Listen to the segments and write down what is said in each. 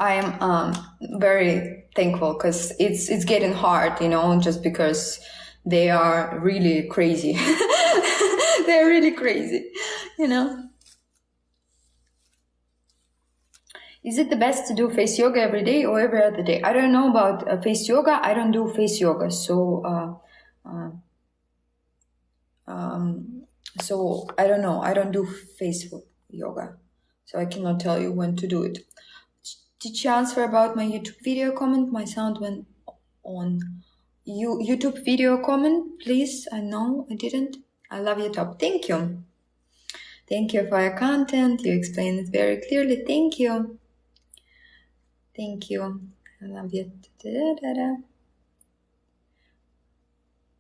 I am very thankful because it's getting hard, you know, just because they are really crazy. They're really crazy, you know. Is it the best to do face yoga every day or every other day? I don't know about face yoga. I don't do face yoga, so so I don't know. I don't do face yoga, so I cannot tell you when to do it. Did you answer about my YouTube video comment? My sound went on. YouTube video comment, please. I know I didn't. I love YouTube. Thank you. Thank you for your content. You explained it very clearly. Thank you. Thank you. I love you.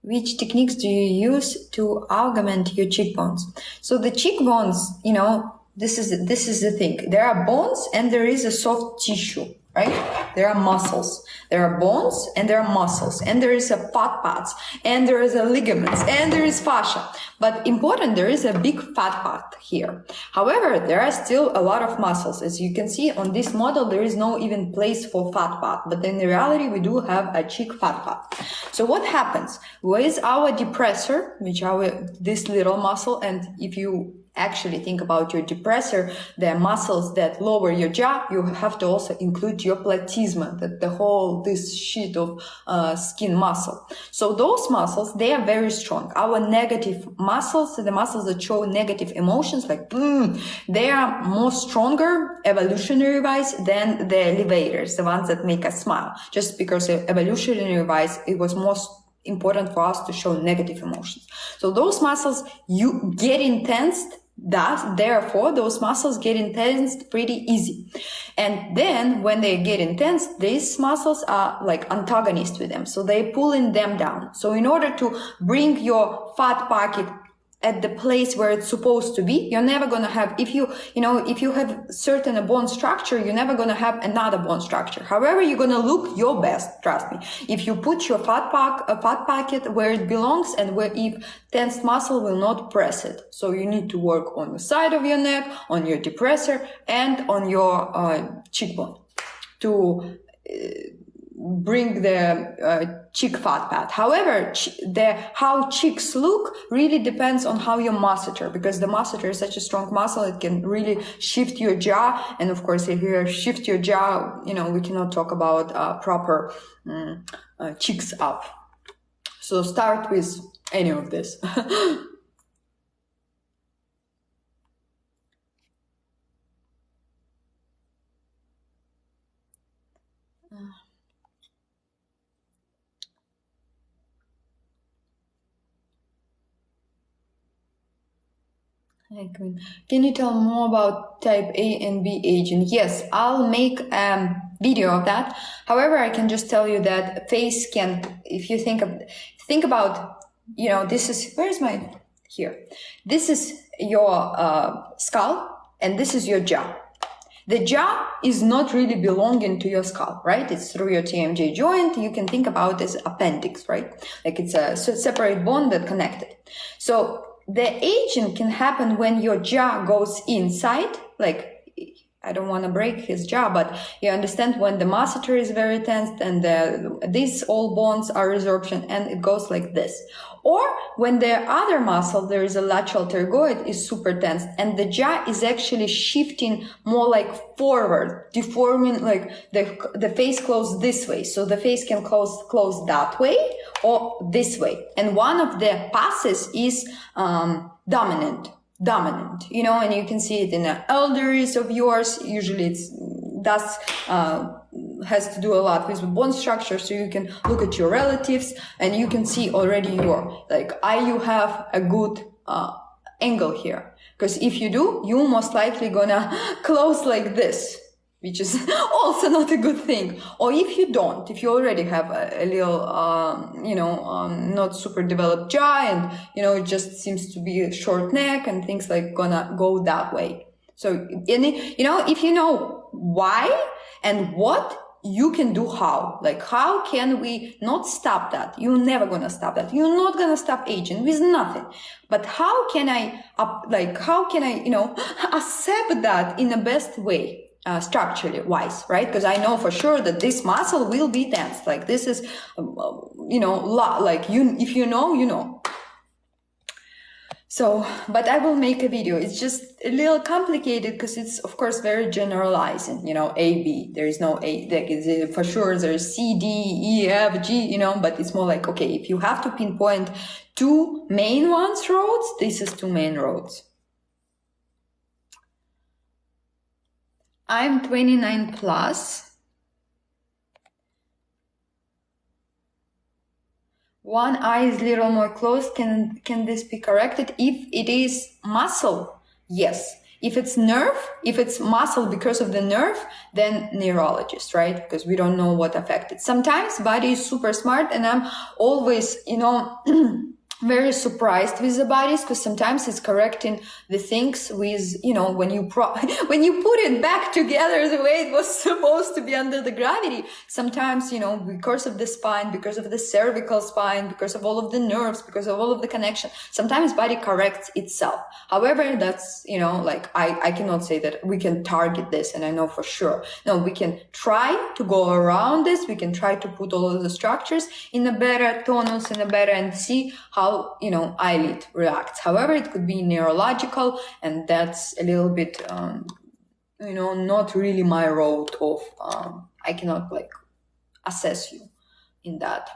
Which techniques do you use to augment your cheekbones? So the cheekbones, you know, this is the thing. There are bones and there is a soft tissue, right? There are muscles. There are bones and there are muscles, and there is a fat parts, and there is a ligaments, and there is fascia. But important, there is a big fat part here. However, there are still a lot of muscles. As you can see on this model, there is no even place for fat part, but in reality, we do have a cheek fat part. So what happens with our depressor, which are this little muscle, and if you actually think about your depressor, the muscles that lower your jaw, you have to also include your platysma, that the whole, this sheet of skin muscle. So those muscles, they are very strong. Our negative muscles, the muscles that show negative emotions, like, they are more stronger evolutionary wise than the elevators, the ones that make us smile. Just because evolutionary wise, it was more important for us to show negative emotions. So those muscles, you get intensed. Therefore, those muscles get intense pretty easy. And then when they get intense, these muscles are like antagonists with them. So they pulling them down. So in order to bring your fat pocket at the place where it's supposed to be, you're never going to have, if you have certain bone structure, you're never going to have another bone structure. However, you're going to look your best, trust me. If you put your fat pocket where it belongs, and where if tensed muscle will not press it. So you need to work on the side of your neck, on your depressor, and on your cheekbone to bring the cheek fat pad. However, how cheeks look really depends on how your masseter, because the masseter is such a strong muscle, it can really shift your jaw. And of course, if you shift your jaw, you know, we cannot talk about proper cheeks up. So start with any of this. Can you tell more about type A and B aging? Yes, I'll make a video of that. However, I can just tell you that face can, if you think about, you know, this is, where's my, here. This is your skull, and this is your jaw. The jaw is not really belonging to your skull, right? It's through your TMJ joint. You can think about it as appendix, right? Like it's a separate bone that connected. So the aging can happen when your jaw goes inside, like, I don't want to break his jaw, but you understand when the masseter is very tense and these all bones are resorption, and it goes like this. Or when the other muscle, there is a lateral pterygoid, is super tense and the jaw is actually shifting more like forward, deforming, like the face closed this way. So the face can close that way or this way. And one of the passes is dominant, you know, and you can see it in the elders of yours. Usually has to do a lot with bone structure. So you can look at your relatives and you can see already you have a good angle here. Because if you do, you most likely gonna close like this, which is also not a good thing. Or if you don't, if you already have a little, not super developed jaw and, you know, it just seems to be a short neck and things like gonna go that way. So, you know, if you know why and what, you can do how. Like, how can we not stop that? You're never gonna stop that. You're not gonna stop aging with nothing. But how can I, you know, accept that in the best way? structurally wise, right? Because I know for sure that this muscle will be tense. Like this is, like if you know, you know. So, but I will make a video. It's just a little complicated because it's, of course, very generalizing, A, B. There is no A, like, for sure there's C, D, E, F, G, but it's more like, okay, if you have to pinpoint two main roads, this is two main roads. I'm 29 plus. One eye is a little more closed. Can this be corrected? If it is muscle, yes. If it's nerve, if it's muscle because of the nerve, then neurologist, right? Because we don't know what affected. Sometimes body is super smart, and I'm always, very surprised with the bodies, because sometimes it's correcting the things with, when you when you put it back together the way it was supposed to be under the gravity. Sometimes, because of the spine, because of the cervical spine, because of all of the nerves, because of all of the connection, sometimes body corrects itself. However, that's, I cannot say that we can target this and I know for sure. No, we can try to go around this. We can try to put all of the structures in a better tonus, and see how, eyelid reacts. However, it could be neurological, and that's a little bit, not really my road of, I cannot assess you in that.